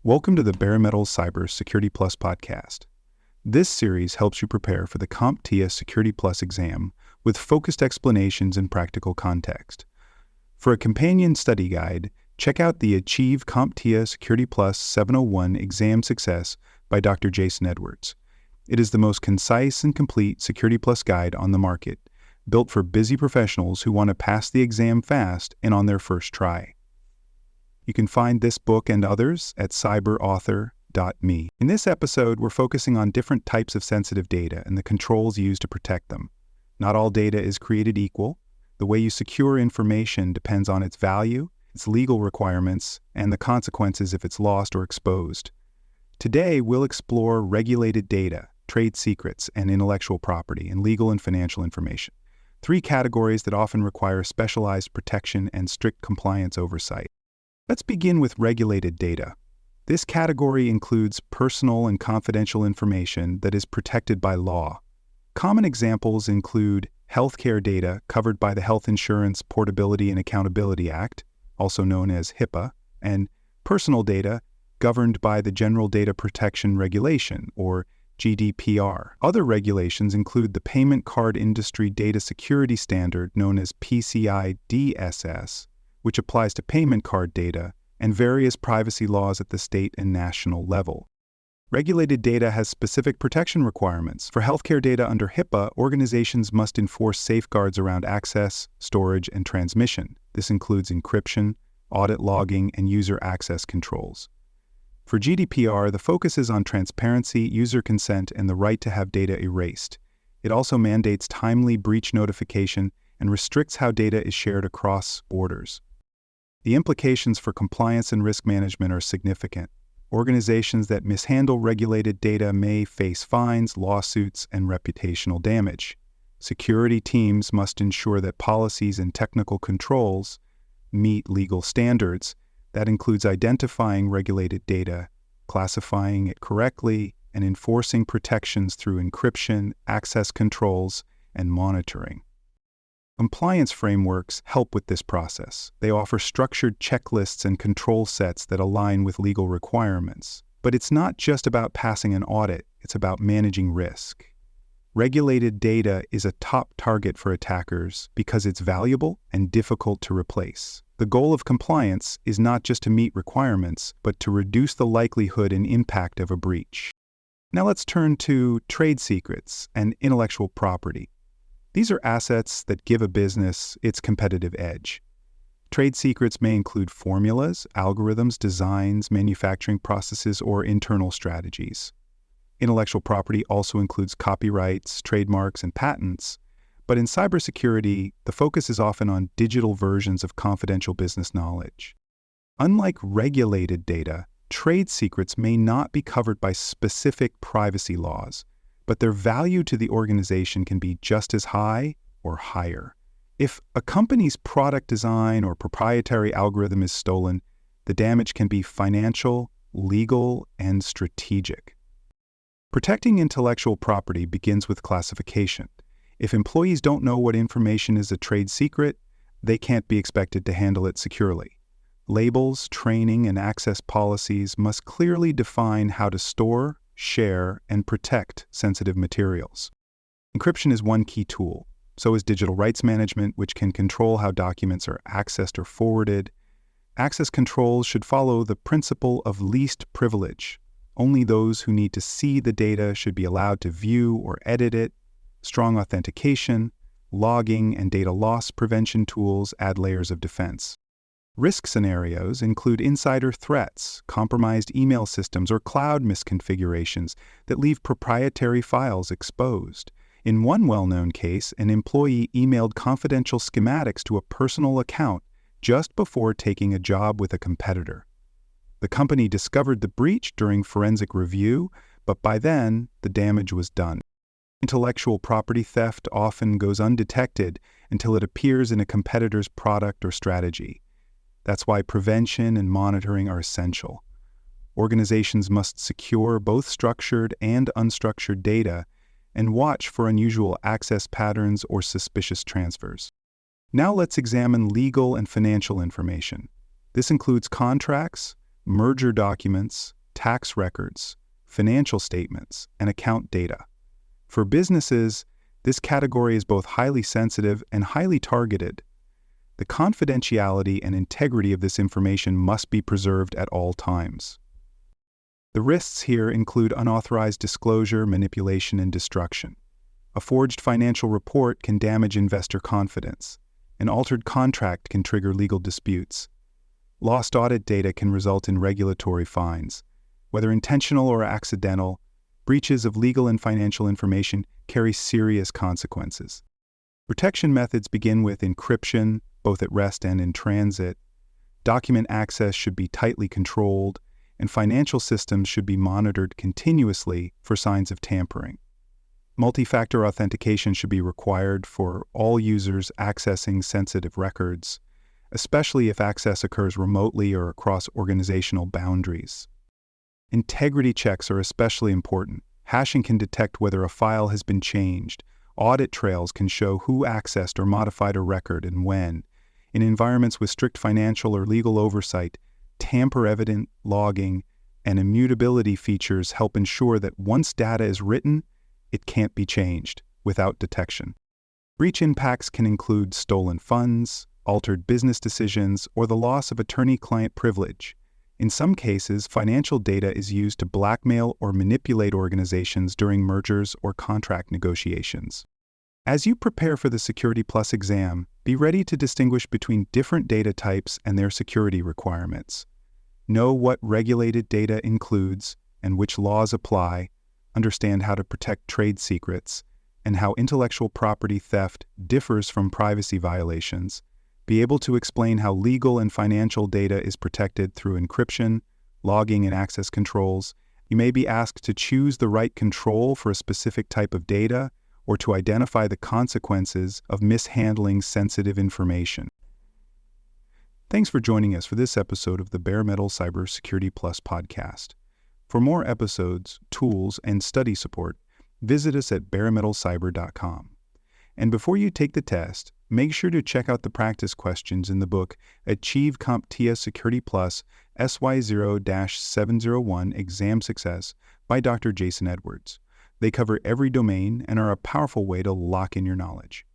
Welcome to the Bare Metal Cyber Security Plus podcast. This series helps you prepare for the CompTIA Security Plus exam with focused explanations and practical context. For a companion study guide, check out the Achieve CompTIA Security Plus 701 Exam Success by Dr. Jason Edwards. It is the most concise and complete Security Plus guide on the market, built for busy professionals who want to pass the exam fast and on their first try. You can find this book and others at cyberauthor.me. In this episode, we're focusing on different types of sensitive data and the controls used to protect them. Not all data is created equal. The way you secure information depends on its value, its legal requirements, and the consequences if it's lost or exposed. Today, we'll explore regulated data, trade secrets, and intellectual property, and legal and financial information. Three categories that often require specialized protection and strict compliance oversight. Let's begin with regulated data. This category includes personal and confidential information that is protected by law. Common examples include healthcare data covered by the Health Insurance Portability and Accountability Act, also known as HIPAA, and personal data governed by the General Data Protection Regulation, or GDPR. Other regulations include the Payment Card Industry Data Security Standard, known as PCI DSS, which applies to payment card data, and various privacy laws at the state and national level. Regulated data has specific protection requirements. For healthcare data under HIPAA, organizations must enforce safeguards around access, storage, and transmission. This includes encryption, audit logging, and user access controls. For GDPR, the focus is on transparency, user consent, and the right to have data erased. It also mandates timely breach notification and restricts how data is shared across borders. The implications for compliance and risk management are significant. Organizations that mishandle regulated data may face fines, lawsuits, and reputational damage. Security teams must ensure that policies and technical controls meet legal standards. That includes identifying regulated data, classifying it correctly, and enforcing protections through encryption, access controls, and monitoring. Compliance frameworks help with this process. They offer structured checklists and control sets that align with legal requirements. But it's not just about passing an audit, it's about managing risk. Regulated data is a top target for attackers because it's valuable and difficult to replace. The goal of compliance is not just to meet requirements, but to reduce the likelihood and impact of a breach. Now let's turn to trade secrets and intellectual property. These are assets that give a business its competitive edge. Trade secrets may include formulas, algorithms, designs, manufacturing processes, or internal strategies. Intellectual property also includes copyrights, trademarks, and patents, but in cybersecurity, the focus is often on digital versions of confidential business knowledge. Unlike regulated data, trade secrets may not be covered by specific privacy laws, but their value to the organization can be just as high or higher. If a company's product design or proprietary algorithm is stolen, the damage can be financial, legal, and strategic. Protecting intellectual property begins with classification. If employees don't know what information is a trade secret, they can't be expected to handle it securely. Labels, training, and access policies must clearly define how to store, share, and protect sensitive materials. Encryption is one key tool. So is digital rights management, which can control how documents are accessed or forwarded. Access controls should follow the principle of least privilege. Only those who need to see the data should be allowed to view or edit it. Strong authentication, logging, and data loss prevention tools add layers of defense. Risk scenarios include insider threats, compromised email systems, or cloud misconfigurations that leave proprietary files exposed. In one well-known case, an employee emailed confidential schematics to a personal account just before taking a job with a competitor. The company discovered the breach during forensic review, but by then, the damage was done. Intellectual property theft often goes undetected until it appears in a competitor's product or strategy. That's why prevention and monitoring are essential. Organizations must secure both structured and unstructured data and watch for unusual access patterns or suspicious transfers. Now let's examine legal and financial information. This includes contracts, merger documents, tax records, financial statements, and account data. For businesses, this category is both highly sensitive and highly targeted. The confidentiality and integrity of this information must be preserved at all times. The risks here include unauthorized disclosure, manipulation, and destruction. A forged financial report can damage investor confidence. An altered contract can trigger legal disputes. Lost audit data can result in regulatory fines. Whether intentional or accidental, breaches of legal and financial information carry serious consequences. Protection methods begin with encryption, both at rest and in transit. Document access should be tightly controlled, and financial systems should be monitored continuously for signs of tampering. Multi-factor authentication should be required for all users accessing sensitive records, especially if access occurs remotely or across organizational boundaries. Integrity checks are especially important. Hashing can detect whether a file has been changed. Audit trails can show who accessed or modified a record and when. In environments with strict financial or legal oversight, tamper-evident logging and immutability features help ensure that once data is written, it can't be changed without detection. Breach impacts can include stolen funds, altered business decisions, or the loss of attorney-client privilege. In some cases, financial data is used to blackmail or manipulate organizations during mergers or contract negotiations. As you prepare for the Security Plus exam, be ready to distinguish between different data types and their security requirements. Know what regulated data includes and which laws apply, understand how to protect trade secrets, and how intellectual property theft differs from privacy violations. Be able to explain how legal and financial data is protected through encryption, logging, and access controls. You may be asked to choose the right control for a specific type of data or to identify the consequences of mishandling sensitive information. Thanks for joining us for this episode of the Bare Metal Cybersecurity Plus podcast. For more episodes, tools, and study support, visit us at baremetalcyber.com. And before you take the test, make sure to check out the practice questions in the book Achieve CompTIA Security Plus SY0-701 Exam Success by Dr. Jason Edwards. They cover every domain and are a powerful way to lock in your knowledge.